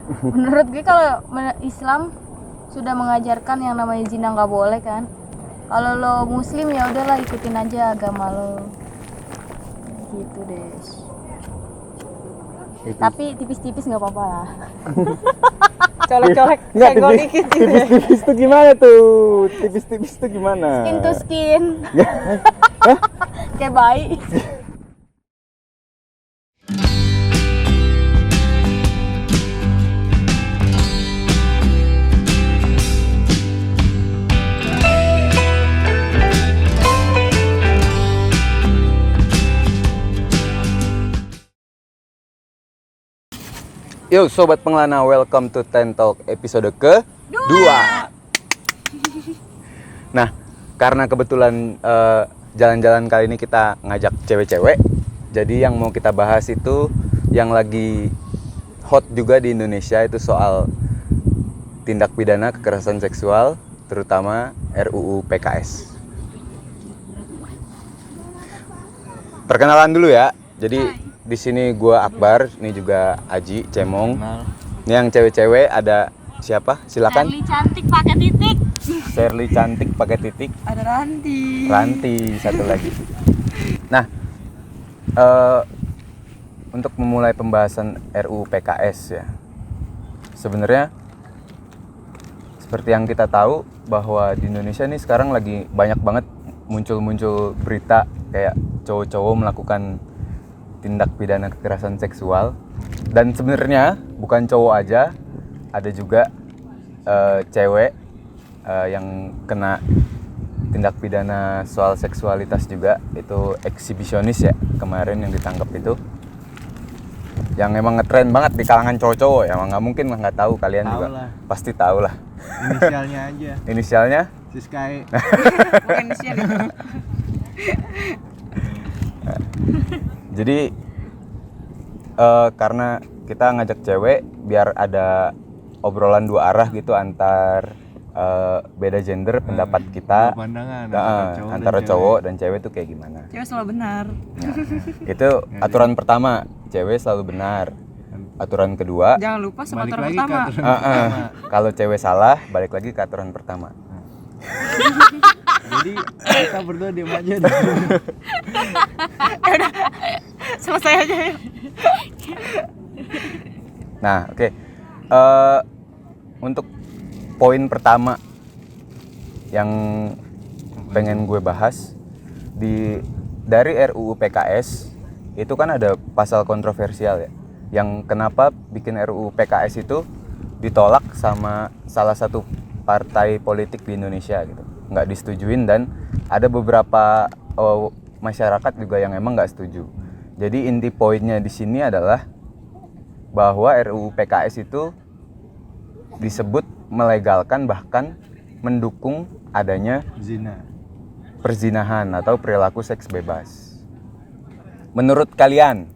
Menurut gue kalau Islam sudah mengajarkan yang namanya zina nggak boleh kan. Kalau lo muslim ya udahlah ikutin aja agama lo. Gitu deh. Tapi tipis-tipis nggak apa-apa lah. Colek-colek senggol dikit gitu. Tipis-tipis tuh gimana tuh? Tipis-tipis tuh gimana? Skin to skin. Kayak bayi. Yo sobat pengelana, welcome to Ten Talk episode ke-2. Nah, karena kebetulan jalan-jalan kali ini kita ngajak cewek-cewek, jadi yang mau kita bahas itu yang lagi hot juga di Indonesia itu soal tindak pidana kekerasan seksual, terutama RUU PKS. Perkenalan dulu ya. Jadi di sini gua Akbar, ini juga Aji, Cemong. Ini yang cewek-cewek ada siapa? Silakan. Shirley cantik pakai titik. Shirley cantik pakai titik. Ada Ranti. Ranti satu lagi. Nah, untuk memulai pembahasan RUU PKS ya. Sebenarnya seperti yang kita tahu bahwa di Indonesia ini sekarang lagi banyak banget muncul berita kayak cowok-cowok melakukan tindak pidana kekerasan seksual, dan sebenarnya bukan cowok aja, ada juga cewek yang kena tindak pidana soal seksualitas juga, itu eksibisionis ya kemarin yang ditangkap itu, yang emang ngetren banget di kalangan cowok-cowok ya, emang nggak mungkin nggak tahu, kalian tahu juga lah. Pasti tahu lah Inisialnya aja. Inisialnya Siskae. Bukan inisial itu. Jadi karena kita ngajak cewek biar ada obrolan dua arah gitu antar beda gender, pendapat kita, Pandangan antara cowok dan cewek tuh kayak gimana. Cewek selalu benar. Nah, itu aturan pertama, cewek selalu benar. Aturan kedua, Jangan lupa sama balik aturan lagi pertama. ke aturan pertama. kalau cewek salah balik lagi ke aturan pertama. Jadi kita berdua diam aja deh. Selesai aja ya. Nah, oke. Untuk poin pertama yang pengen gue bahas dari RUU PKS itu kan ada pasal kontroversial ya, yang kenapa bikin RUU PKS itu ditolak sama salah satu partai politik di Indonesia gitu, nggak disetujuin, dan ada beberapa masyarakat juga yang emang nggak setuju. Jadi inti poinnya di sini adalah bahwa RUU PKS itu disebut melegalkan bahkan mendukung adanya Zina. perzinahan atau perilaku seks bebas. Menurut kalian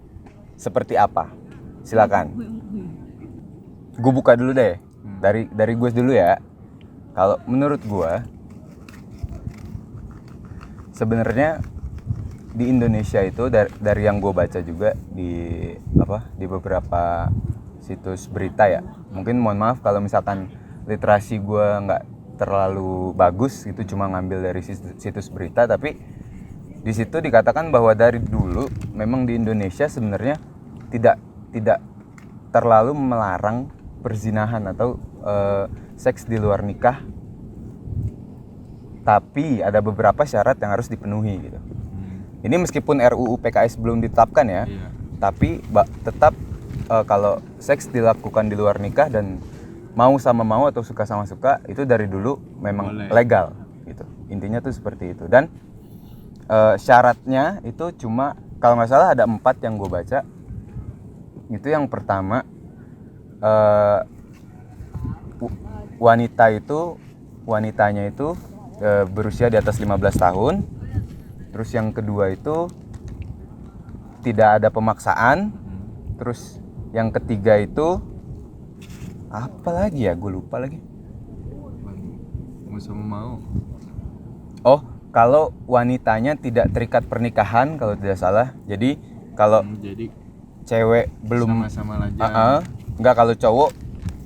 seperti apa? Silakan. Gue buka dulu deh. Dari gue dulu ya. Kalau menurut gue sebenarnya di Indonesia itu dari yang gue baca juga di beberapa situs berita ya. Mungkin mohon maaf kalau misalkan literasi gue nggak terlalu bagus, itu cuma ngambil dari situs berita, tapi di situ dikatakan bahwa dari dulu memang di Indonesia sebenarnya tidak terlalu melarang perzinahan atau seks di luar nikah, tapi ada beberapa syarat yang harus dipenuhi gitu. Ini meskipun RUU PKS belum ditetapkan ya, tapi tetap kalau seks dilakukan di luar nikah dan mau sama mau atau suka sama suka itu dari dulu memang legal gitu. Intinya tuh seperti itu. Dan syaratnya itu cuma kalau nggak salah ada 4 yang gue baca. Itu yang pertama, wanitanya itu berusia di atas 15 tahun. Terus yang kedua itu tidak ada pemaksaan. Terus yang ketiga itu apa lagi ya? Gue lupa lagi. Mau sama mau. Oh, kalau wanitanya tidak terikat pernikahan kalau tidak salah. Jadi kalau Jadi cewek belum sama-sama aja. enggak, kalau cowok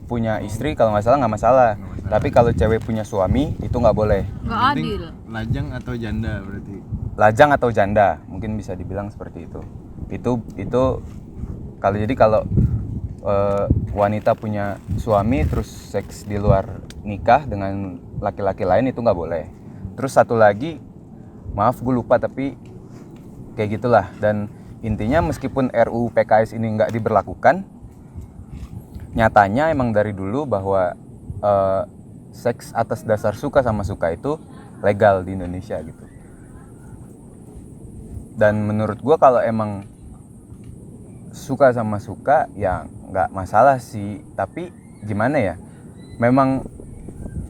punya istri kalau nggak salah nggak masalah. Tapi kalau cewek punya suami itu nggak boleh. Nggak Penting adil. lajang atau janda berarti. Lajang atau janda, mungkin bisa dibilang seperti itu. Itu kalau wanita punya suami terus seks di luar nikah dengan laki-laki lain itu nggak boleh. Terus satu lagi, maaf gue lupa tapi kayak gitulah. Dan intinya meskipun RUU PKS ini nggak diberlakukan, nyatanya emang dari dulu bahwa seks atas dasar suka sama suka itu legal di Indonesia gitu. Dan menurut gue kalau emang suka sama suka ya nggak masalah sih, tapi gimana ya, memang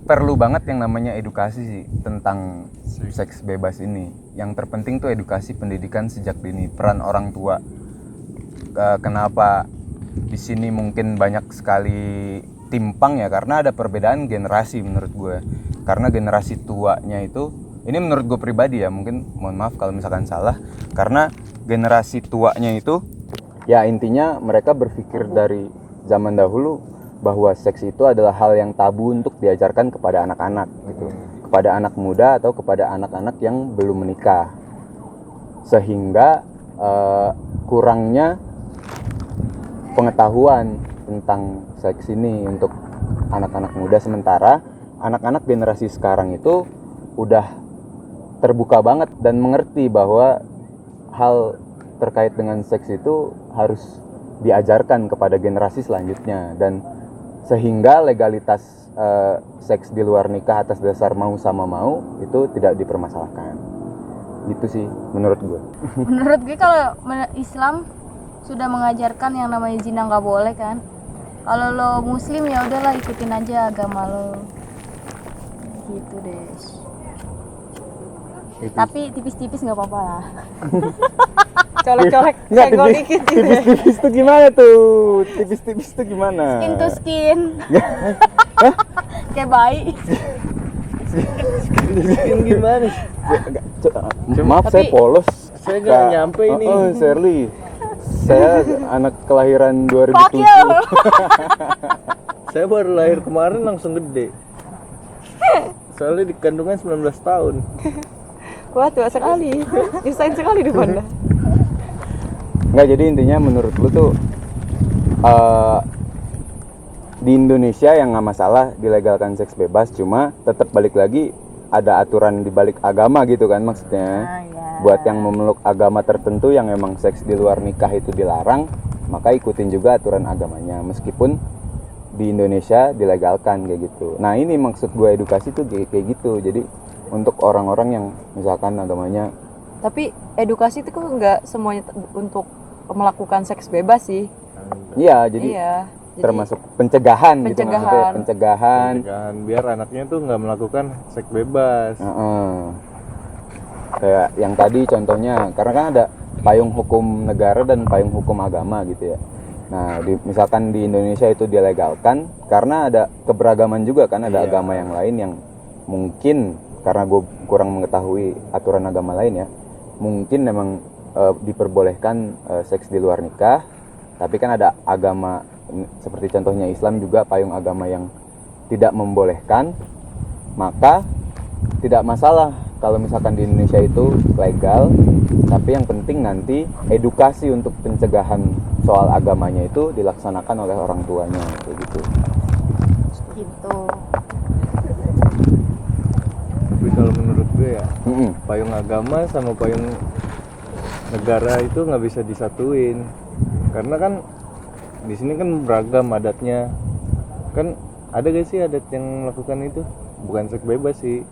perlu banget yang namanya edukasi sih tentang seks bebas ini. Yang terpenting tuh edukasi pendidikan sejak dini, peran orang tua. Kenapa di sini mungkin banyak sekali timpang ya, karena ada perbedaan generasi menurut gue. Karena generasi tuanya itu, ini menurut gue pribadi ya, mungkin mohon maaf kalau misalkan salah, karena generasi tuanya itu ya intinya mereka berpikir dari zaman dahulu bahwa seks itu adalah hal yang tabu untuk diajarkan kepada anak-anak gitu, kepada anak muda atau kepada anak-anak yang belum menikah, sehingga kurangnya pengetahuan tentang seks ini untuk anak-anak muda. Sementara anak-anak generasi sekarang itu udah terbuka banget dan mengerti bahwa hal terkait dengan seks itu harus diajarkan kepada generasi selanjutnya, dan sehingga legalitas seks di luar nikah atas dasar mau sama mau itu tidak dipermasalahkan. Gitu sih menurut gue. Menurut gue kalau Islam sudah mengajarkan yang namanya zina nggak boleh kan. Kalau lo muslim ya udahlah ikutin aja agama lo. Gitu deh. Tapi tipis-tipis nggak apa-apa lah. Colek-colek Nggak, senggol dikit gitu ya. tipis-tipis tuh gimana tuh? Tipis-tipis tuh gimana? Skin to skin. Kayak bayi. Skin gimana? Maaf, Tapi saya polos. Saya nggak nyampe ini. Oh, Shirley. Saya anak kelahiran Fuck 2007. you. Saya baru lahir kemarin langsung gede. Soalnya di kandungan 19 tahun. Wah, tua sekali. Nyusahin sekali di Banda. Nggak, jadi intinya menurut lu tuh di Indonesia yang nggak masalah dilegalkan seks bebas, cuma tetap balik lagi ada aturan di balik agama gitu kan maksudnya. Buat yang memeluk agama tertentu yang emang seks di luar nikah itu dilarang, maka ikutin juga aturan agamanya meskipun di Indonesia dilegalkan kayak gitu. Nah ini maksud gue edukasi tuh kayak gitu. Jadi untuk orang-orang yang misalkan agamanya, Tapi edukasi itu kok nggak semuanya untuk melakukan seks bebas sih. iya jadi Iya. Jadi, termasuk pencegahan gitu maksudnya, Pencegahan. pencegahan. Pencegahan biar anaknya tuh nggak melakukan seks bebas. Heeh. Kayak yang tadi contohnya, karena kan ada payung hukum negara dan payung hukum agama gitu ya. Nah, misalkan di Indonesia itu dilegalkan karena ada keberagaman juga kan, ada Iya. agama yang lain yang mungkin karena gue kurang mengetahui aturan agama lain ya, mungkin memang diperbolehkan seks di luar nikah, tapi kan ada agama seperti contohnya Islam juga payung agama yang tidak membolehkan, maka tidak masalah kalau misalkan di Indonesia itu legal, tapi yang penting nanti edukasi untuk pencegahan soal agamanya itu dilaksanakan oleh orang tuanya kayak gitu. Gitu. Tapi kalau menurut gue ya, Mm-mm. payung agama sama payung negara itu nggak bisa disatuin, karena kan di sini kan beragam adatnya. Kan ada gak sih adat yang melakukan itu? Bukan seks bebas sih.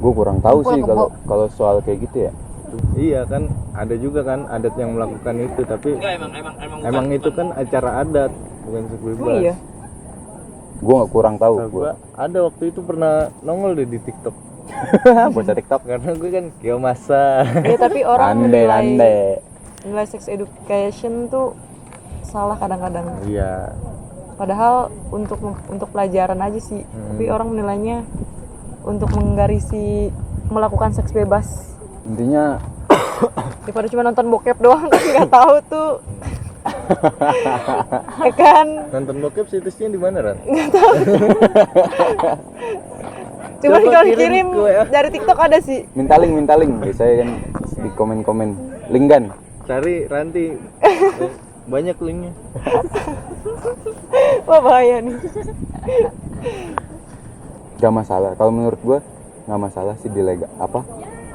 Gue kurang tahu Kebo, sih kebo. kalau soal kayak gitu ya. Iya kan, ada juga kan adat yang melakukan itu, tapi emang itu kan acara adat, bukan seks bebas. Oh iya. Gue kurang tahu. Nah, Gue gua ada waktu itu pernah nongol deh di TikTok. bocah TikTok. Karena gue kan kiomasa. Ya, tapi orang Lande. nilai sex education tuh salah kadang-kadang. Iya. Padahal untuk pelajaran aja sih. Tapi orang menilainya untuk menggarisi melakukan seks bebas. Intinya Daripada cuma nonton bokep doang kan nggak tahu tuh Ya kan? Nonton bokep situsnya di mana, Ran? Cuman Coba kalau kirim dikirim ke WA. dari TikTok ada sih. Minta link biasanya kan di komen-komen linggan. Cari Ranti. Banyak linknya. Wah bahaya nih. Gak masalah kalau menurut gue, nggak masalah sih dilegal apa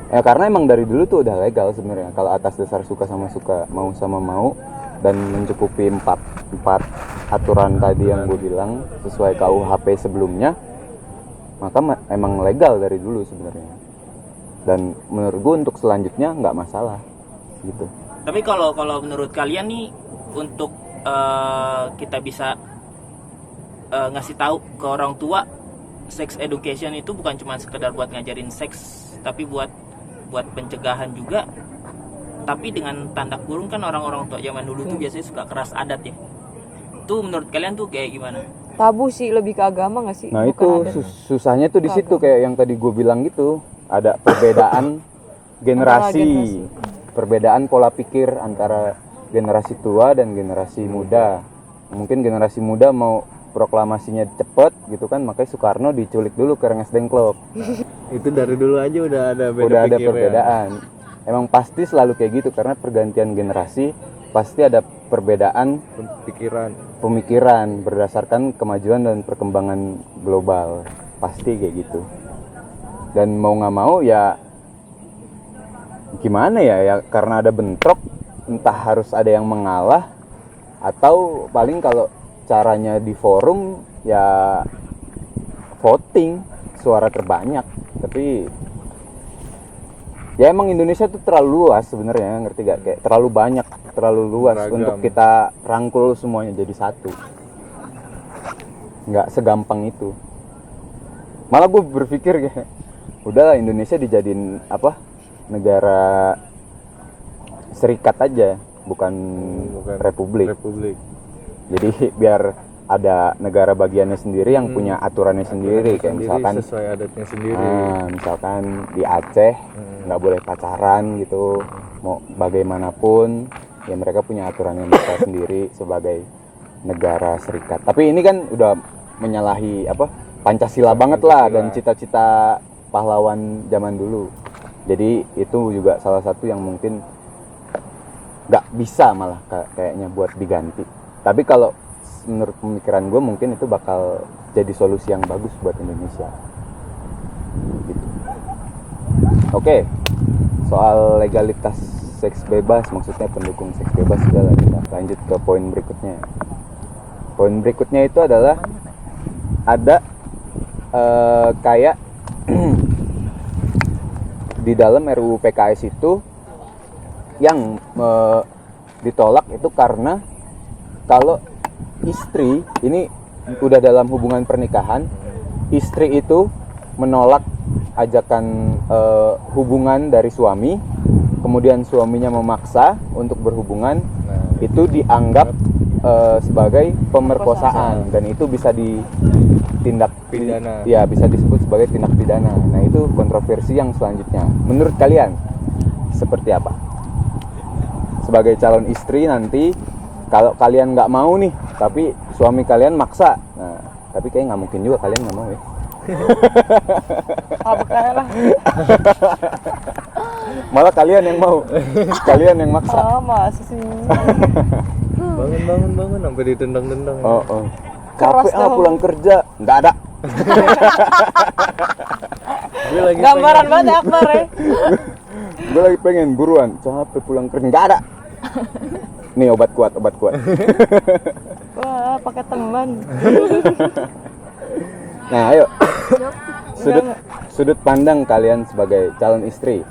ya, karena emang dari dulu tuh udah legal sebenarnya kalau atas dasar suka sama suka, mau sama mau, dan mencukupi empat aturan tadi yang gue bilang sesuai KUHP sebelumnya, maka emang legal dari dulu sebenarnya. Dan menurut gue untuk selanjutnya nggak masalah gitu. Tapi kalau menurut kalian nih, untuk kita bisa ngasih tahu ke orang tua, sex education itu bukan cuma sekedar buat ngajarin seks, tapi buat pencegahan juga. Tapi dengan tanda kurung kan orang-orang tua zaman dulu tuh biasanya suka keras adat ya. Itu menurut kalian tuh kayak gimana? Tabu sih, lebih ke agama nggak sih? Nah Bukan itu adat. susahnya tuh di situ, kayak yang tadi gue bilang gitu, ada perbedaan generasi, perbedaan pola pikir antara generasi tua dan generasi muda. Mungkin generasi muda mau proklamasinya cepet gitu kan, makanya Soekarno diculik dulu ke Rengas Dengklok. Itu dari dulu aja udah ada beda Udah ada pikir ya. perbedaan. Emang pasti selalu kayak gitu karena pergantian generasi pasti ada perbedaan pemikiran berdasarkan kemajuan dan perkembangan global, pasti kayak gitu. Dan mau nggak mau ya gimana ya karena ada bentrok, entah harus ada yang mengalah atau paling kalau caranya di forum ya voting suara terbanyak. Tapi ya emang Indonesia tuh terlalu luas sebenarnya, ngerti gak? Kayak terlalu banyak, terlalu luas Beragam. untuk kita rangkul semuanya jadi satu. Nggak segampang itu. Malah gue berpikir kayak udahlah Indonesia dijadiin apa, negara serikat aja, bukan republik. Jadi biar ada negara bagiannya sendiri yang punya aturannya sendiri, kayak misalkan sesuai adatnya sendiri. misalkan di Aceh nggak boleh pacaran gitu, mau bagaimanapun ya mereka punya aturannya mereka sendiri sebagai negara serikat. Tapi ini kan udah menyalahi apa Pancasila banget lah, dan cita-cita pahlawan zaman dulu. Jadi itu juga salah satu yang mungkin nggak bisa malah kayaknya buat diganti. Tapi kalau menurut pemikiran gue mungkin itu bakal jadi solusi yang bagus buat Indonesia gitu. Oke, soal legalitas seks bebas, maksudnya pendukung seks bebas, sudah lah, kita lanjut ke poin berikutnya. Poin berikutnya itu adalah ada kayak di dalam RUU PKS itu yang ditolak itu karena kalau istri ini udah dalam hubungan pernikahan, istri itu menolak ajakan hubungan dari suami, kemudian suaminya memaksa untuk berhubungan, itu dianggap sebagai pemerkosaan dan itu bisa ditindak Pidana. ya, bisa disebut sebagai tindak pidana. Nah itu kontroversi yang selanjutnya. Menurut kalian seperti apa? Sebagai calon istri nanti, kalau kalian nggak mau nih, tapi suami kalian maksa, nah tapi kayak nggak mungkin juga kalian nggak mau ya. Apa kayak lah? Malah kalian yang mau, kalian yang maksa. Masa sih? Bangun sampai ditendang-tendang. Oh. Keras Capek dong. pulang kerja, nggak ada. Gue lagi Gambaran banget Akbar ya. Gue lagi pengen buruan, capek pulang kerja, nggak ada. Nih obat kuat. Wah, pakai teman. Nah ayo, sudut pandang kalian sebagai calon istri.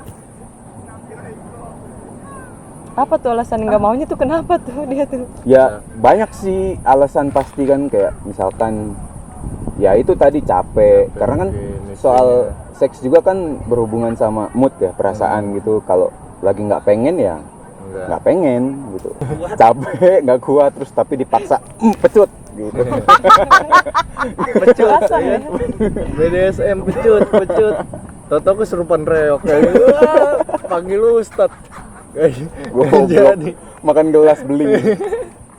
Apa tuh alasan nggak maunya tuh, kenapa tuh dia tuh? Ya banyak sih alasan pasti kan, kayak misalkan ya itu tadi capek, karena kan mungkin soal seks juga kan berhubungan sama mood ya, perasaan gitu. Kalau lagi nggak pengen ya nggak pengen gitu, capek nggak kuat terus tapi dipaksa pecut gitu. pecut ya. BDSM pecut. Toto kesurupan reok kayak gitu. Panggil ustad. Gue Jadi makan gelas beling.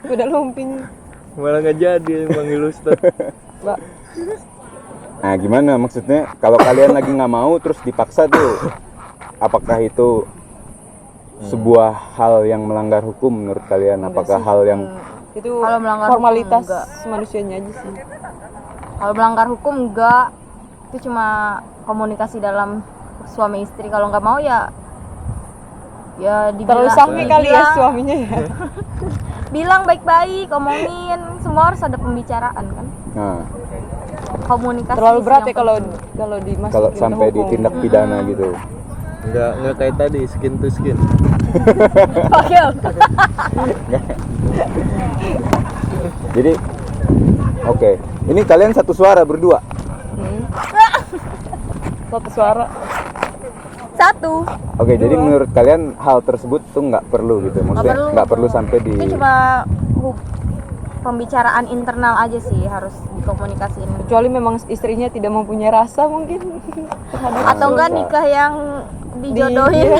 Udah lumping. Malah nggak jadi manggil Ustaz. Mbak, Nah, gimana maksudnya? Kalau kalian lagi nggak mau terus dipaksa tuh, apakah itu sebuah hal yang melanggar hukum menurut kalian? Apakah hal yang itu Kalau melanggar formalitas hukum, enggak. manusianya aja sih. Kalau melanggar hukum enggak, itu cuma komunikasi dalam suami istri. Kalau nggak mau ya Terlalu sange kali ya suaminya ya. bilang baik-baik, omongin, semua harus ada pembicaraan kan, nah, komunikasi. Terlalu sih berat yang ya kalau penting. dimasukin kalau ke sampai hukum. ditindak pidana gitu? Nggak kayak tadi skin to skin. Oke, oke. Jadi, oke, ini kalian satu suara berdua. Satu suara. Satu. Oke, jadi menurut kalian hal tersebut tuh nggak perlu gitu, maksudnya nggak perlu sampai di. Itu cuma pembicaraan internal aja sih, harus dikomunikasiin. Kecuali memang istrinya tidak mempunyai rasa mungkin. Atau enggak bisa. nikah yang dijodohin,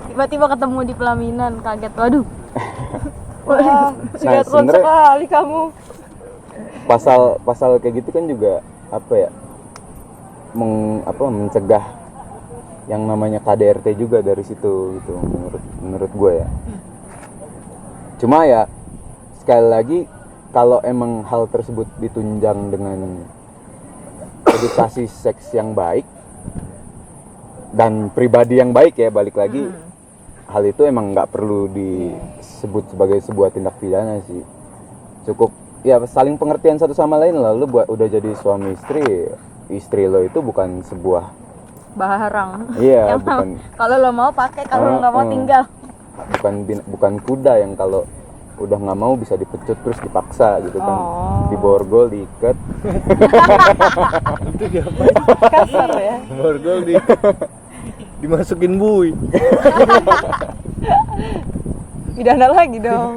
tiba-tiba ketemu di pelaminan, kaget, waduh. Wah, sinetron sebenarnya- sekali kamu. Pasal kayak gitu kan juga apa ya, mencegah yang namanya KDRT juga dari situ gitu, menurut gue ya. Cuma ya sekali lagi, kalau emang hal tersebut ditunjang dengan edukasi seks yang baik dan pribadi yang baik ya, balik lagi, hal itu emang nggak perlu disebut sebagai sebuah tindak pidana sih. Cukup ya saling pengertian satu sama lain lah. Lu udah jadi suami istri lo itu bukan sebuah Barang. iya Yang bukan kalau lo mau pakai, kalau lo nggak mau tinggal. bukan kuda yang kalau udah nggak mau bisa dipecut terus dipaksa gitu kan. Oh. Diborgol, diikat. Itu diapain? Kasar ya. Borgol dimasukin bui. Pidana lagi dong.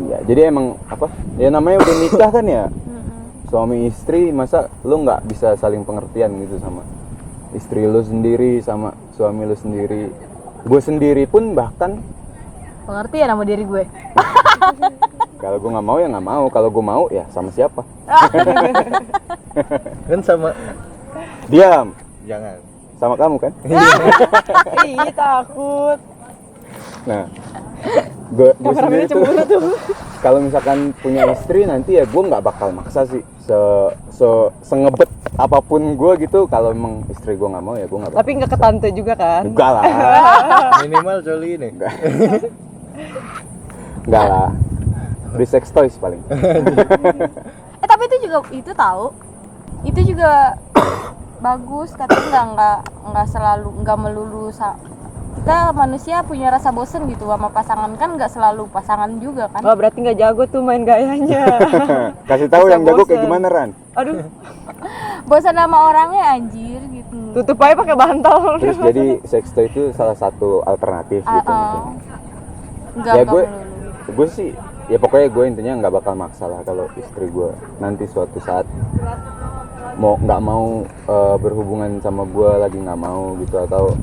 Iya, jadi emang apa ya, namanya udah nikah kan ya, suami istri, masa lu nggak bisa saling pengertian gitu sama istri lu sendiri, sama suami lu sendiri. Gue sendiri pun bahkan Pengertian sama diri gue. kalau gue nggak mau ya nggak mau, kalau gue mau ya sama siapa. Kan sama Diam, jangan. sama kamu kan. Ih, takut. Nah, gue Kameramennya sendiri tuh cemburu tuh. kalau misalkan punya istri nanti ya gue nggak bakal maksa sih, sengebet apapun gue gitu. Kalau emang istri gue nggak mau ya gue nggak bakal. Tapi nggak ke tante juga kan? Enggak lah, Minimal coli ini. enggak lah. Beli sex toys paling. Tapi itu tahu. Itu juga bagus, katanya nggak selalu, nggak melulu kita manusia punya rasa bosen gitu sama pasangan, kan nggak selalu pasangan juga kan. Wah, berarti nggak jago tuh main gayanya. Kasih tahu Bisa yang jago kayak bosen. gimana, Ran. Aduh, Bosan sama orangnya anjir gitu. tutup aja pakai bantal. Terus jadi sex toy itu salah satu alternatif gitu. Nggak Ya gue melulu. sih ya pokoknya gue intinya nggak bakal maksa lah kalau istri gue nanti suatu saat nggak mau berhubungan sama gue lagi, nggak mau gitu, atau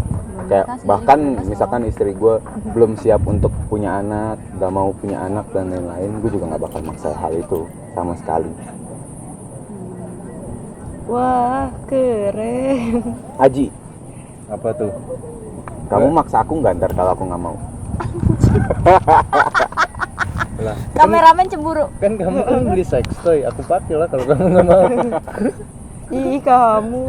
kayak bahkan misalkan istri gue belum siap untuk punya anak, nggak mau punya anak dan lain-lain, gue juga nggak bakal maksa hal itu sama sekali. Wah, keren. Aji, Apa tuh? kamu maksa aku nggak ntar kalau aku nggak mau? Lah, Kameramen cemburu. kan kamu kan beli sex toy, aku pakai lah kalau kamu nggak mau. Ih, kamu.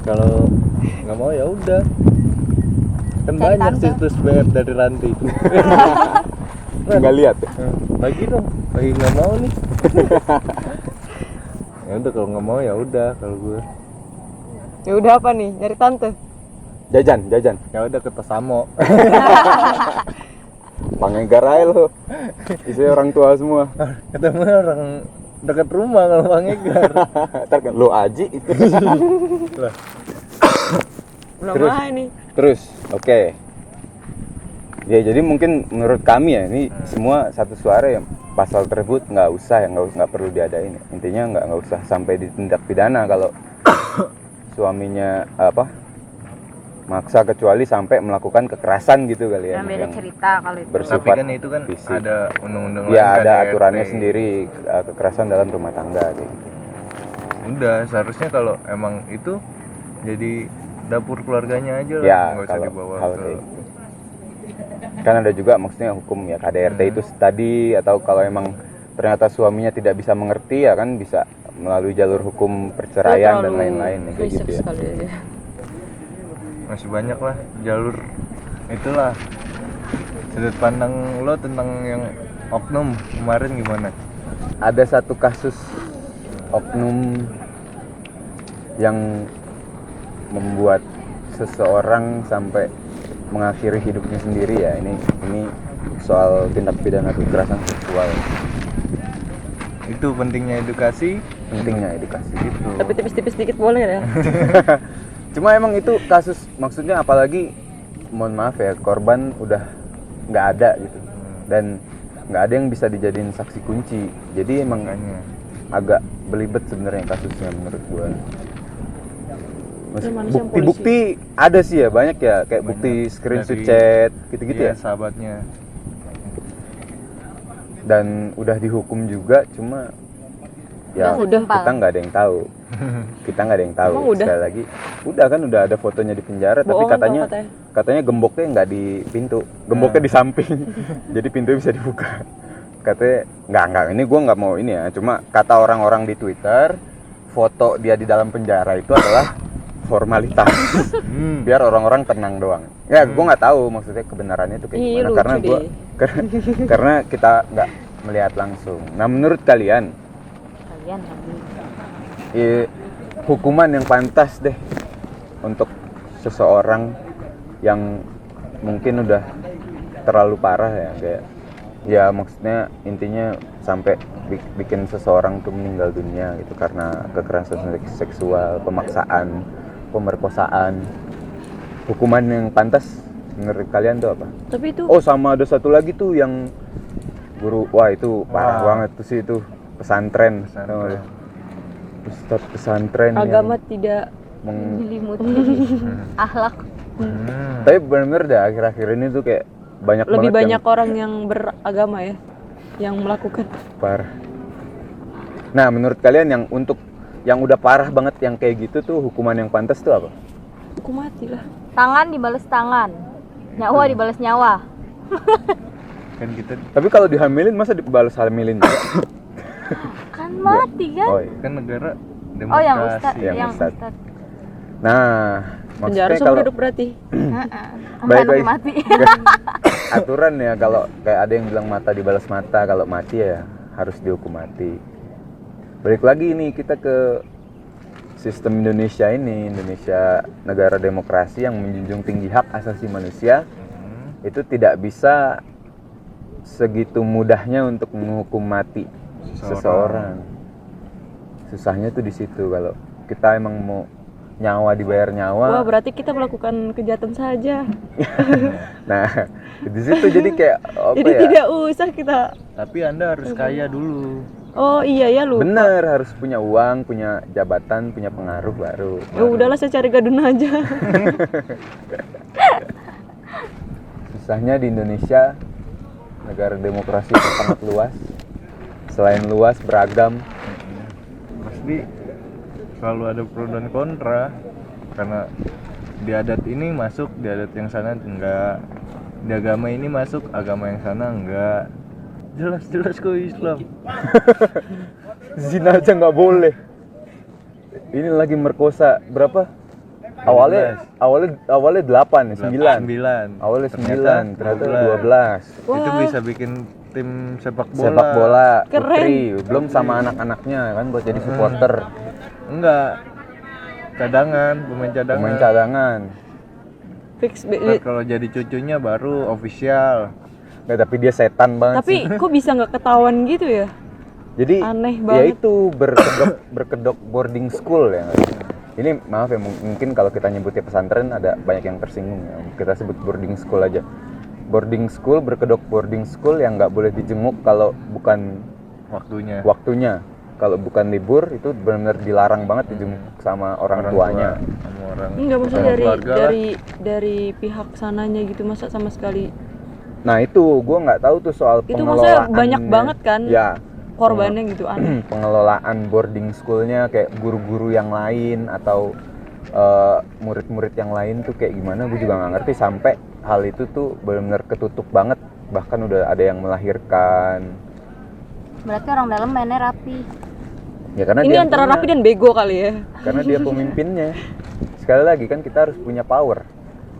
Kalau nggak mau ya udah. Kan Cari banyak tante. situs web dari Ranti. Nggak lihat ya? Lagi dong, lagi nggak mau nih. Ya udah kalau nggak mau ya udah kalau gue. Ya udah apa nih? Nyari tante. Jajan. Ya udah ke Tosamo. Pangegar aja lo. Isinya orang tua semua. Ketemu orang dekat rumah kalau Bang Egar. Ntar kan lo Aji. Lah, Belum Terus? main nih. Terus, oke. Ya jadi mungkin menurut kami ya, ini semua satu suara ya, pasal tersebut nggak perlu diadain. Intinya nggak usah sampai ditindak pidana kalau suaminya maksa kecuali sampai melakukan kekerasan gitu kali ya. Yang beda yang cerita kalau itu. bersifat Tapi kan itu kan fisik. ada undang-undang Ya lain, ada KDRT. aturannya sendiri kekerasan dalam rumah tangga kayak gitu. Udah seharusnya kalau emang itu jadi dapur keluarganya aja lah, Ya nggak usah kalau dibawa hal ke kayak gitu. Kan ada juga maksudnya hukum ya KDRT itu Hmm. tadi, atau kalau emang ternyata suaminya tidak bisa mengerti ya kan bisa melalui jalur hukum perceraian dan lain-lain ya, kayak gitu ya. sekali aja. masih banyak lah jalur itulah. Sudut pandang lo tentang yang oknum kemarin gimana? Ada satu kasus oknum yang membuat seseorang sampai mengakhiri hidupnya sendiri ya. Ini soal tindak pidana kekerasan seksual. Itu pentingnya edukasi gitu. Tapi tipis-tipis dikit boleh ya. Cuma emang itu kasus, maksudnya apalagi mohon maaf ya, korban udah nggak ada gitu, dan nggak ada yang bisa dijadiin saksi kunci. Jadi emang Makanya agak belibet sebenarnya kasusnya menurut gua. Itu manusia yang Bukti-bukti ada sih ya, banyak ya, kayak bukti screenshot Dari- chat gitu-gitu iya, ya. sahabatnya Dan udah dihukum juga, cuma ya Udah setimpal. kita nggak ada yang tahu. Kita nggak ada yang tahu. Emang udah? Sekali lagi, udah kan udah ada fotonya di penjara, tapi Bohongan katanya tau katanya. katanya gemboknya nggak di pintu, gemboknya di samping, jadi pintu bisa dibuka. Katanya nggak, ini gue nggak mau ini ya, cuma kata orang-orang di Twitter, foto dia di dalam penjara itu adalah formalitas, biar orang-orang tenang doang. Ya gue nggak tahu maksudnya kebenarannya itu kayak Ih, gimana, lucu karena gue deh. karena kita nggak melihat langsung. Nah menurut kalian, Kalian lagi. hukuman yang pantas deh untuk seseorang yang mungkin udah terlalu parah ya, kayak ya maksudnya intinya sampai bikin seseorang tuh meninggal dunia gitu karena kekerasan seksual, pemaksaan, pemerkosaan. Hukuman yang pantas menurut kalian tuh apa? Tapi itu Oh sama ada satu lagi tuh yang guru, wah itu parah Wah. banget tuh sih, itu pesantren. Tau nggak lu? Ustadz pesantren agama yang tidak Menyelimuti akhlak. tapi bener-bener dah akhir-akhir ini tuh kayak banyak lebih banget banyak orang yang beragama ya yang melakukan. yang parah. Nah menurut kalian yang untuk yang udah parah banget yang kayak gitu tuh hukuman yang pantas tuh apa? Hukum mati lah. Tangan dibales tangan, nyawa dibales nyawa. kan kita Tapi kalau dihamilin masa dibalas hamilin juga? Kan mati kan? Oh iya. kan negara demokrasi. Oh yang ustad, Yang yang ustad. ustad. Nah Penjara maksudnya seumur kalau hidup berarti. Sampai Baik, anaknya baik. mati. aturan ya, kalau kayak ada yang bilang mata dibalas mata, kalau mati ya harus dihukum mati. Balik lagi nih kita ke sistem Indonesia ini, Indonesia negara demokrasi yang menjunjung tinggi hak asasi manusia, itu tidak bisa segitu mudahnya untuk menghukum mati seseorang. Susahnya tuh di situ. Kalau kita emang mau nyawa dibayar Wah, nyawa, berarti kita melakukan kejahatan saja. nah di situ jadi kayak apa Jadi ya? tidak usah kita. Tapi Anda harus kaya dulu. Oh iya ya lu. Bener, harus punya uang, punya jabatan, punya pengaruh baru. Ya udahlah saya cari gadun aja. Susahnya di Indonesia, negara demokrasi yang sangat luas. Selain luas, beragam. Pasti selalu ada pro dan kontra, karena di adat ini masuk, di adat yang sana enggak. Di agama ini masuk, agama yang sana enggak. Jelas-jelas kok Islam. Zina aja nggak boleh. Ini lagi merkosa berapa? Awalnya 8, 9. Awalnya 9, ternyata 12. Itu bisa bikin tim sepak bola. Sepak bola Keren. putri, belum sama anak-anaknya kan buat jadi supporter, Enggak. Cadangan, pemain cadangan. pemain cadangan. Fix. Ntar kalau jadi cucunya baru official. Nggak, tapi dia setan banget Tapi sih. kok bisa nggak ketahuan gitu ya? Jadi Aneh ya banget. itu berkedok boarding school ya. Ini maaf ya, mungkin kalau kita nyebutnya pesantren ada banyak yang tersinggung ya. Kita sebut boarding school aja. Boarding school, berkedok boarding school yang nggak boleh dijenguk kalau bukan Waktunya. waktunya. kalau bukan libur itu benar-benar dilarang banget dijenguk sama orang tuanya. tua, sama orang Enggak, maksudnya sama dari keluarga lah. dari pihak sananya gitu, masa sama sekali Nah itu gue nggak tahu tuh soal itu maksudnya pengelolaan. banyak banget kan Ya, korbannya gitu, aneh. pengelolaan boarding schoolnya kayak guru-guru yang lain atau murid-murid yang lain tuh kayak gimana, gue juga nggak ngerti sampai hal itu tuh benar-benar ketutup banget, bahkan udah ada yang melahirkan. Berarti orang dalam mainnya rapi. Ya karena Ini dia antara punya- rapi dan bego kali ya. karena dia pemimpinnya. Sekali lagi kan kita harus punya power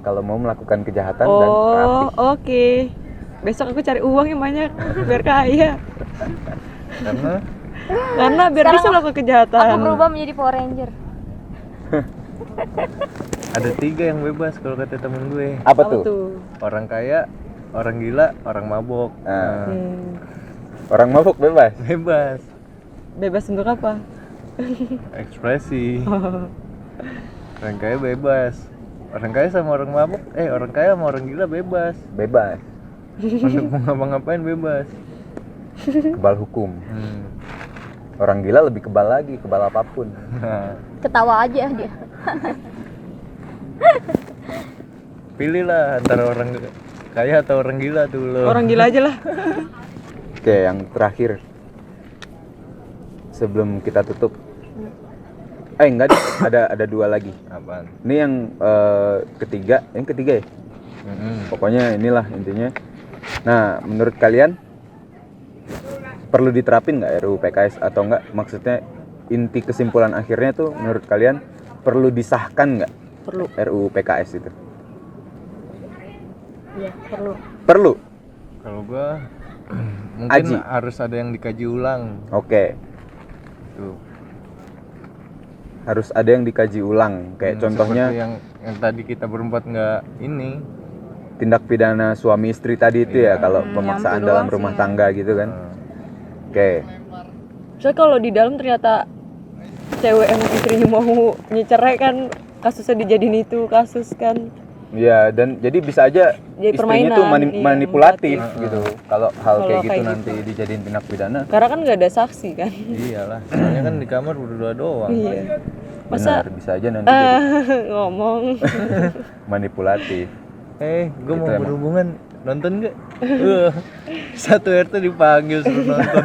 kalau mau melakukan kejahatan dan rapi. Oh, oke. Besok aku cari uang yang banyak biar kaya. Karena biar Sekarang bisa melakukan kejahatan. Aku berubah menjadi Power Ranger. Ada 3 yang bebas kalau kata temen gue. Apa Apa tuh? tuh? Orang kaya, orang gila, orang mabok. Nah, Hmm. orang mabuk bebas. Bebas. Bebas untuk apa? Ekspresi. Orang kaya bebas. Orang kaya sama orang mabuk, orang kaya sama orang gila bebas. Bebas. Untuk mau ngapa-ngapain bebas. Kebal hukum. Hmm. Orang gila lebih kebal lagi, kebal apapun. Nah, Ketawa aja dia. pilihlah antara orang kaya atau orang gila tuh lo. Orang gila aja lah. Oke, yang terakhir sebelum kita tutup. Enggak deh, ada 2 lagi. Apaan? Ini yang ketiga ya. Pokoknya inilah intinya. Nah, menurut kalian perlu diterapin nggak RUU PKS atau enggak? Maksudnya inti kesimpulan akhirnya tuh menurut kalian perlu disahkan nggak Perlu. RUU PKS itu? Iya, perlu. Perlu. Kalau gua mungkin Aji. harus ada yang dikaji ulang Oke, tuh. harus ada yang dikaji ulang. Kayak contohnya seperti yang tadi kita berempat nggak ini. tindak pidana suami istri tadi itu ya, kalau pemaksaan itu dalam doang rumah sih. tangga gitu kan. Oke. Soalnya kalau di dalam ternyata cewek yang istrinya mau nyecerai kan kasusnya dijadiin itu kasus kan. Iya, dan jadi bisa aja Jadi istrinya tuh permainan, iya, manipulatif manipulatif. gitu. Kalau hal Kalau kayak gitu kayak nanti dijadiin tindak pidana. Karena kan nggak ada saksi kan. Iyalah, soalnya kan di kamar berdua doang. Iya. Masa Benar, bisa aja nanti jadi ngomong manipulatif. Gue mau Gitu emang. berhubungan, nonton nggak? Satu RT dipanggil suruh nonton.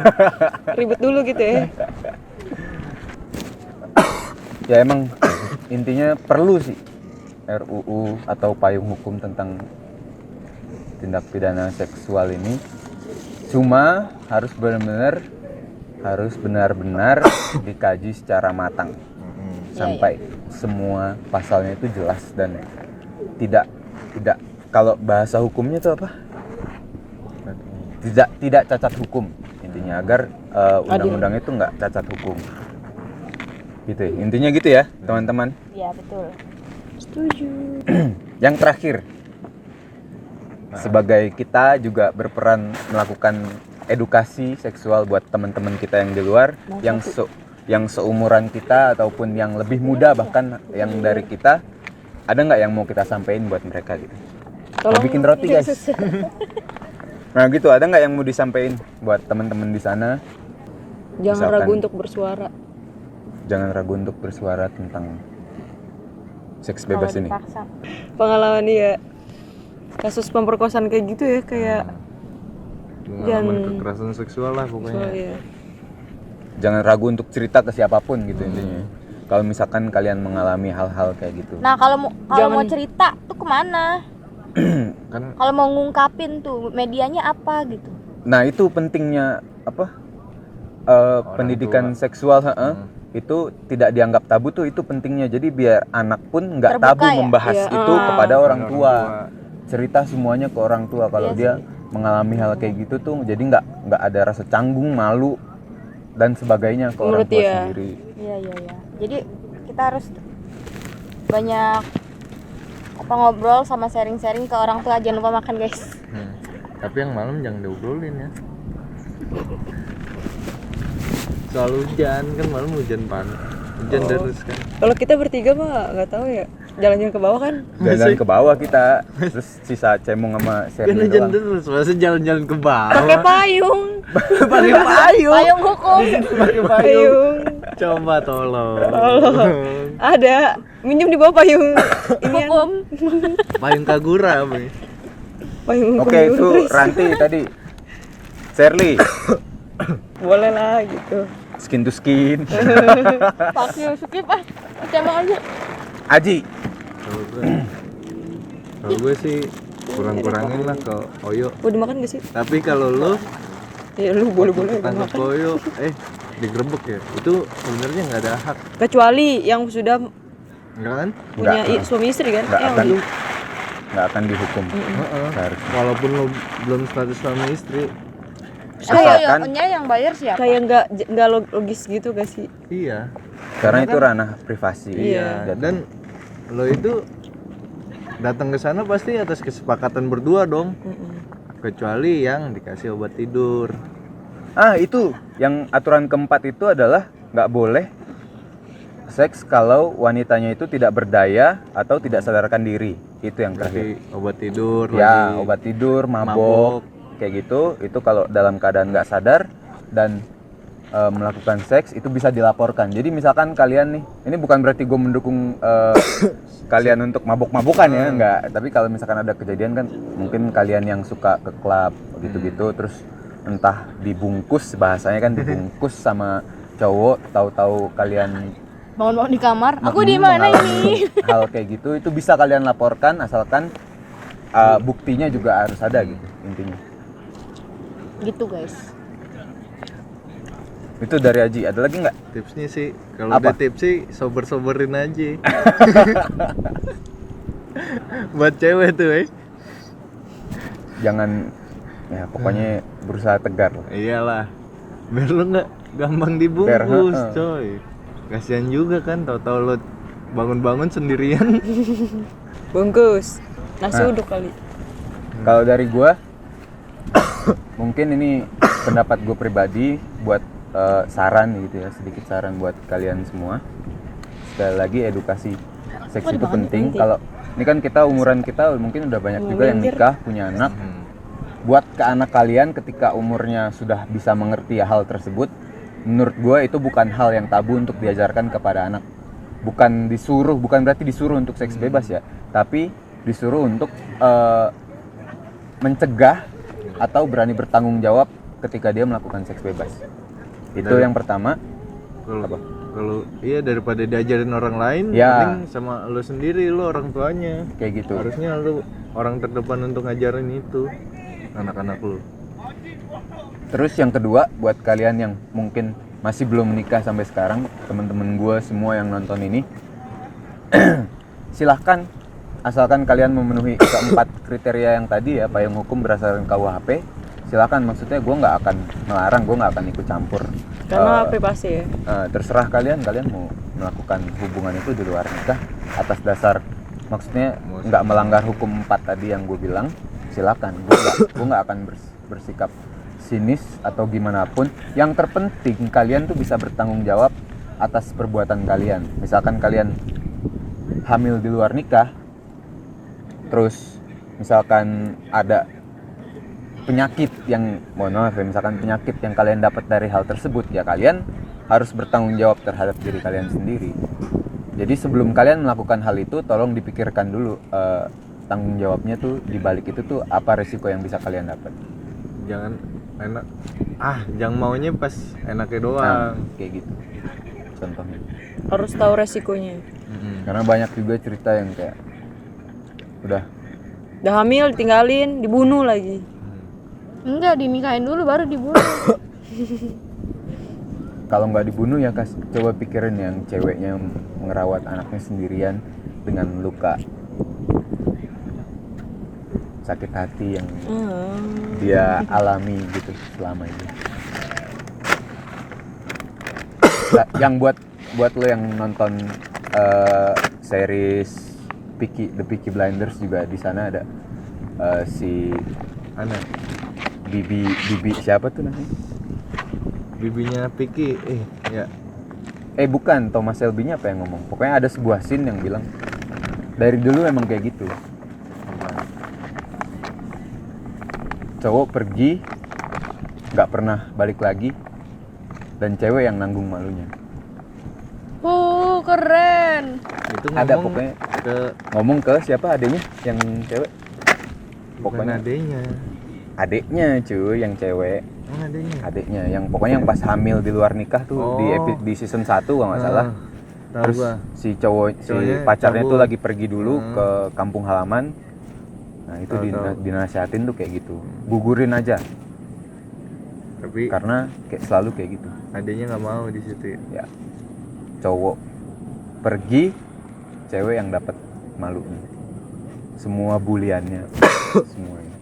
ribet dulu gitu ya. Ya emang intinya perlu sih RUU atau payung hukum tentang tindak pidana seksual ini. Cuma harus benar-benar dikaji secara matang. Sampai semua pasalnya itu jelas dan tidak kalau bahasa hukumnya itu apa? Tidak cacat hukum intinya, agar undang-undang itu nggak cacat hukum. Gitu ya. Intinya gitu ya, teman-teman. Iya, betul. Setuju. Yang terakhir, sebagai kita juga berperan melakukan edukasi seksual buat teman-teman kita yang di luar, yang seumuran kita ataupun yang lebih muda bahkan yang dari kita, ada nggak yang mau kita sampaikan buat mereka gitu? Mau bikin roti guys. Nah gitu, ada nggak yang mau disampaikan buat teman-teman di sana? Jangan Misalkan- ragu untuk bersuara. Jangan ragu untuk bersuara tentang seks bebas Kalau ini. dipaksa. Pengalaman dia kasus pemerkosaan kayak gitu ya, kayak Pengalaman kekerasan seksual lah pokoknya. ya. Jangan ragu untuk cerita ke siapapun gitu intinya. Kalau misalkan kalian mengalami hal-hal kayak gitu. Nah, kalau Jangan- mau cerita tuh kemana? Kan Kalau mau ngungkapin tuh medianya apa gitu? Nah itu pentingnya apa? Pendidikan seksual, itu tidak dianggap tabu tuh, itu pentingnya. Jadi biar anak pun nggak Terbuka tabu ya? membahas Iya. itu kepada orang Orang tua. tua. Cerita semuanya ke orang tua kalau Iya dia mengalami hal kayak gitu tuh, jadi nggak ada rasa canggung, malu dan sebagainya ke orang Menurut tua dia. sendiri. Iya. Jadi kita harus banyak ngobrol sama sharing-sharing ke orang tua. Jangan lupa makan guys. Tapi yang malam jangan diobrolin ya. Soal hujan kan, malam hujan deras kan. Kalau kita bertiga mah nggak tahu ya. jalan-jalan ke bawah kan. Jalan ke bawah kita, terus sisa cemong sama Kan Sherly hujan doang. terus, masa jalan-jalan ke Pakai bawah. payung. Pakai payung. Payung hukum. Pakai payung. Payung. Coba tolong. Ada. Minjem di bawah payung. Inian. Hukum. Payung Kagura, Bang. Payung hukum Oke, dulu, itu Chris. Ranti tadi. Sherly, Boleh lah gitu. skin to skin. Fuck you, skip ah. Cemong aja. Aji, Kalau gue sih kurang-kurangin lah ke Oyo. Udah makan gak sih? Tapi kalau lo Ya lu boleh-boleh udah tangkap makan. Oyo, digerebek ya. Itu sebenarnya nggak ada hak, Kecuali yang sudah enggak kan? punya Nggak. suami istri kan? nggak akan lu. nggak akan dihukum. Heeh. Seharusnya. Walaupun lo belum status suami istri. Asalkan yang bayar siapa? Kayak nggak logis gitu gak sih? Iya. karena itu ranah privasi. Iya. Dan lo itu datang ke sana pasti atas kesepakatan berdua dong. Kecuali yang dikasih obat tidur. Itu yang aturan keempat itu adalah nggak boleh seks kalau wanitanya itu tidak berdaya atau tidak sadarkan diri. Itu yang terakhir. Lagi obat tidur, Ya, lagi obat tidur, mabok. mabok, kayak gitu. Itu kalau dalam keadaan nggak sadar dan melakukan seks itu bisa dilaporkan. Jadi misalkan kalian nih, ini bukan berarti gue mendukung kalian untuk mabok-mabokan ya, enggak. Tapi kalau misalkan ada kejadian kan, mungkin kalian yang suka ke klub gitu-gitu, terus entah dibungkus, bahasanya kan dibungkus sama cowok, tahu-tahu kalian Bangun-bangun di kamar. Aku di mana mengalami ini? hal kayak gitu, itu bisa kalian laporkan asalkan buktinya juga harus ada gitu intinya. Gitu guys. Itu dari Aji. Ada lagi nggak? tipsnya sih. Kalau Apa? udah tips sih sober-soberin aja. Buat cewek tuh, Jangan, ya pokoknya berusaha tegar lah. Iyalah. Biar lo nggak gampang Biar, dibungkus, heeh. coy. Kasian juga kan, tahu-tahu lo bangun-bangun sendirian. Bungkus. Nasi Nah. uduk kali. Kalau dari gua, mungkin ini pendapat gue pribadi buat saran gitu ya, sedikit saran buat kalian semua. Sekali lagi edukasi seks itu penting. Kalau ini kan kita umuran kita mungkin udah banyak juga yang nikah, punya anak. Buat ke anak kalian ketika umurnya sudah bisa mengerti hal tersebut, menurut gue itu bukan hal yang tabu untuk diajarkan kepada anak. Bukan berarti disuruh untuk seks bebas ya, tapi disuruh untuk mencegah atau berani bertanggung jawab ketika dia melakukan seks bebas. Itu yang pertama. Kalau iya, daripada diajarin orang lain, Ya. mending sama lo sendiri, lo orang tuanya. Kayak gitu. Harusnya lo orang terdepan untuk ngajarin itu anak-anak lo. Terus yang kedua, buat kalian yang mungkin masih belum menikah sampai sekarang, teman-teman gue semua yang nonton ini, silahkan asalkan kalian memenuhi keempat kriteria yang tadi ya, payung hukum berdasarkan KUHP, silahkan. Maksudnya gue nggak akan melarang, gue nggak akan ikut campur. Karena privasi ya. Terserah kalian mau melakukan hubungan itu di luar nikah atas dasar, maksudnya nggak melanggar hukum 4 tadi yang gue bilang, silakan. Gue nggak akan bersikap sinis atau gimana pun. Yang terpenting kalian tuh bisa bertanggung jawab atas perbuatan kalian. Misalkan kalian hamil di luar nikah, terus misalkan ada penyakit yang, mohon maaf ya, misalkan penyakit yang kalian dapat dari hal tersebut, ya kalian harus bertanggung jawab terhadap diri kalian sendiri. Jadi sebelum kalian melakukan hal itu, tolong dipikirkan dulu tanggung jawabnya tuh di balik itu tuh apa resiko yang bisa kalian dapat. Jangan enak, jangan maunya pas enaknya Nah, doang. kayak gitu contohnya. Harus tahu resikonya. Karena banyak juga cerita yang kayak udah Udah hamil, tinggalin, dibunuh lagi. Enggak, dinikahin dulu baru dibunuh. kalau nggak dibunuh ya coba pikirin yang ceweknya ngerawat anaknya sendirian dengan luka sakit hati yang dia alami gitu selama ini. Yang buat lo yang nonton series The Peaky Blinders juga, di sana ada si Bibi siapa tuh namanya? Bibinya Piki, Bukan, Thomas Shelby-nya apa yang ngomong? Pokoknya ada sebuah scene yang bilang Dari dulu emang kayak gitu. Cowok pergi nggak pernah balik lagi dan cewek yang nanggung malunya. Keren. Itu Ada pokoknya ngomong ke siapa adeknya yang cewek, bukan pokoknya adenya. adeknya cuy yang cewek, adeknya yang pokoknya yang pas hamil di luar nikah tuh Oh. di season 1 kalau nggak salah. Tahu Terus gua. si Cowoknya pacarnya tuh cabut. lagi pergi dulu ke kampung halaman. Nah itu Tahu. dinasihatin tuh kayak gitu, gugurin aja Tapi karena kayak selalu kayak gitu. adenya nggak mau di situ. Ya, cowok pergi, cewek yang dapat malunya, semua buliannya, semuanya.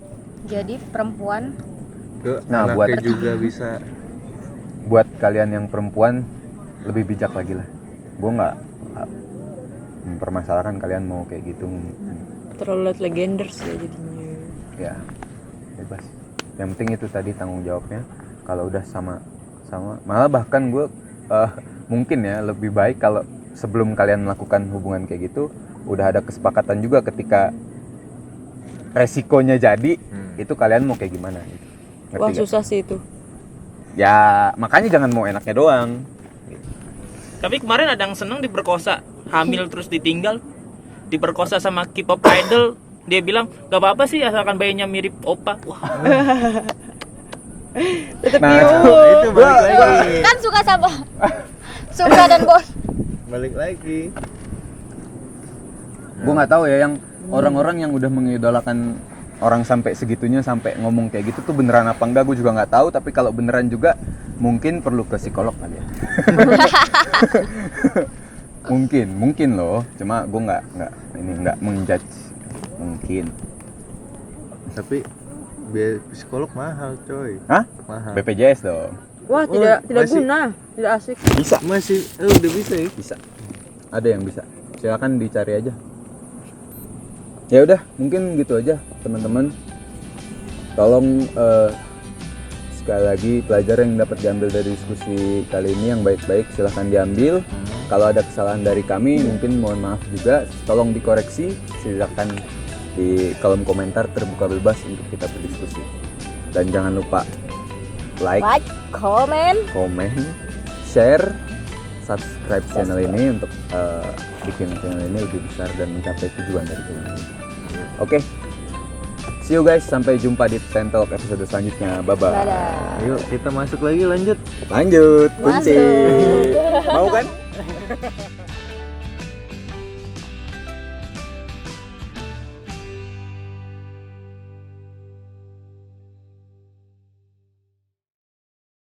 Jadi perempuan Ke Nah, anaknya buat- juga bisa. Buat kalian yang perempuan lebih bijak lagi lah. Gue nggak mempermasalahkan kalian mau kayak gitu, Terlalu liat legenders ya jadinya. ya bebas. Yang penting itu tadi tanggung jawabnya. Kalau udah sama malah bahkan gue mungkin ya lebih baik kalau sebelum kalian melakukan hubungan kayak gitu udah ada kesepakatan juga ketika resikonya jadi itu kalian mau kayak gimana gitu. Ngerti Wah gak? susah sih itu. Ya makanya jangan mau enaknya doang. Tapi kemarin ada yang seneng diperkosa, hamil terus ditinggal, diperkosa sama K-pop idol. Dia bilang gak apa-apa sih asalkan bayinya mirip opa. Wah, Tetep Nah, Itu balik lagi. kan suka sama suka dan bos. Balik lagi. Gue nggak tahu ya yang orang-orang yang udah mengidolakan orang sampai segitunya sampai ngomong kayak gitu tuh beneran apa enggak gue juga nggak tahu, tapi kalau beneran juga mungkin perlu ke psikolog kali ya. mungkin loh, cuma gue nggak menjudge mungkin. Tapi biaya psikolog mahal, coy. Hah? Mahal. BPJS dong. Wah Oh, tidak masih- guna, tidak asik. Bisa. Masih udah bisa ya? Bisa. Ada yang bisa. Silakan dicari aja. Ya udah, mungkin gitu aja teman-teman. Tolong sekali lagi pelajaran yang dapat diambil dari diskusi kali ini yang baik-baik silahkan diambil. Kalau ada kesalahan dari kami mungkin mohon maaf juga. Tolong dikoreksi. Silakan di kolom komentar terbuka bebas untuk kita berdiskusi. Dan jangan lupa like, Komen. komen, share, subscribe channel ini untuk bikin channel ini lebih besar dan mencapai tujuan dari channel ini. Oke, see you guys, sampai jumpa di Tentalk episode selanjutnya. Bye bye. Dadah. Yuk kita masuk lagi, lanjut. Lanjut, kunci. Masuk. Mau kan?